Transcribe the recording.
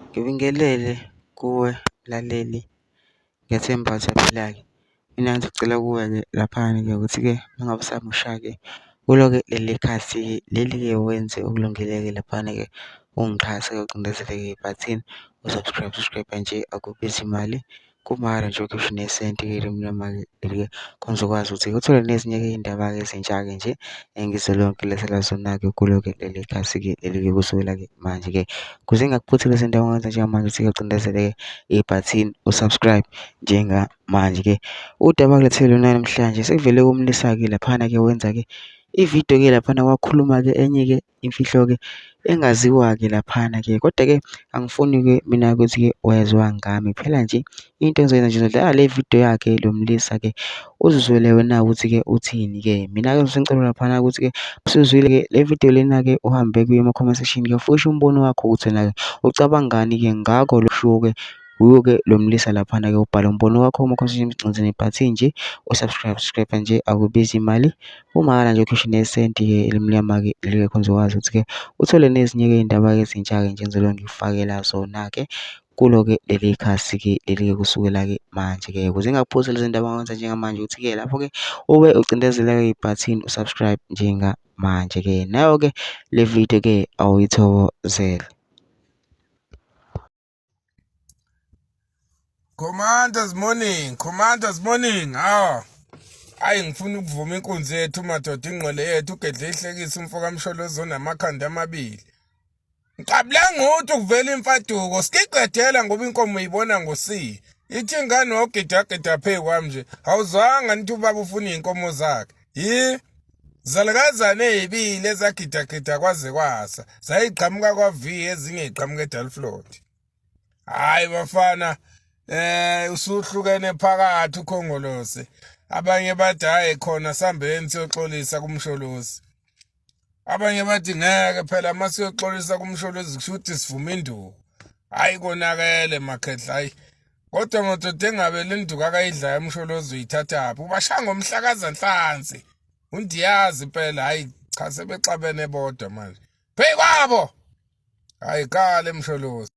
Ngibingelele kuwe mlaleli, ngiyethemba usaphila-ke. Mina ngicela kuwe-ke laphana-ke ukuthi-ke uma ngabe usamusha-ke kulo-ke leli khasi-ke leli-ke wenze okulungile-ke laphana-ke ungixhase-ke ucindezeleke ibhathini usubscribe nje akubizi imali. Kumahhala nje ukhiphe nesenti-ke elimnyama-ke leli-ke khona uzokwazi ukuthi uthole nezinye-ke iy'ndaba-ke ezintsha-ke nje engizolokhu ngilethela zona-ke kulo-ke leli khasi-ke leli-ke kusukela-ke manje-ke. Kuze ngingakuphuthi lezi ndawo ngenza njengamanje ukuthi-ke ucindezeleke ibhathini usubscribe njengamanje-ke. Udaba engilethele lona namhlanje sekuvele kumlisa-ke laphana-ke wenza-ke ividiyo-ke laphana wakhuluma-ke enye-ke imfihlo-ke engaziwa-ke laphana-ke. Kodwa-ke angifuni-ke mina ukuthi-ke waziwa ngami phela nje into engizoyenza nje ngizodlala le vidiyo yakhe lo mlisa-ke uzizwele wena ukuthi-ke uthini-ke. Mina-ke ngisengicela laphana ukuthi-ke usuzwile-ke le vidiyo lena-ke uhambe kuyo ema-comment section-ke ufike usho umbono wakho ukuthi wena-ke ucabangani-ke ngako lo kushiwo-ke wuyo-ke lo mlisa laphana-ke ubhala umbono wakho uma-comment section ugcinze nebhathini nje usubscribe nje akubizi imali. Umahhala nje ukhishwe nesenti-ke elimnyama-ke leli-ke khona uzokwazi ukuthi-ke uthole nezinye-ke iy'ndaba-ke ezintsha-ke nje engizoloku ngikufakela zona-ke kulo-ke leli khasi-ke leli-ke kusukela-ke manje-ke. Ukuze ngingakuphuzi lezi ndaba ngenza njengamanje ukuthi-ke lapho-ke ube ucindezeleke ibhathini usubscribe njengamanje-ke. Nayo-ke le vidiyo-ke awuyithokozele. Commanders morning. Hayi ngifuna ukuvuma inkunzi yethu madoda ingqole yethu ugedle ihlekisa umfo kaMsholozi onamakhanda amabili. Ngicabula ngquthu kuvela imfaduko sikiqedela ngoba inkomo uyibona ngosi. Ithi ingane ogidagida phe kwami nje awuzwanga nithi ubaba ufuna iy'nkomo zakhe. Zalukazane ey'bili ezagidagida kwaze kwasa zayiqhamuka kwavi ezinye yiqhamuka eDalflot. Hayi bafana usuhlukene phakathi ukhongolose. Abanye bathi hayi khona sambeni siyoxolisa kumsholozi. Abanye bathi ngeke phela uma siyoxolisa kumsholozi kusho ukuthi sivuma induku. Hayi konakele makhehla hayi. Kodwa madoda engabe le nduku akayidlayo umsholozi uyithathaphi ubashaya ngomhlakaza nhlansi. Undiyazi phela hayi cha sebexabene bodwa manje. Phekwabo. Hayi kale msholozi.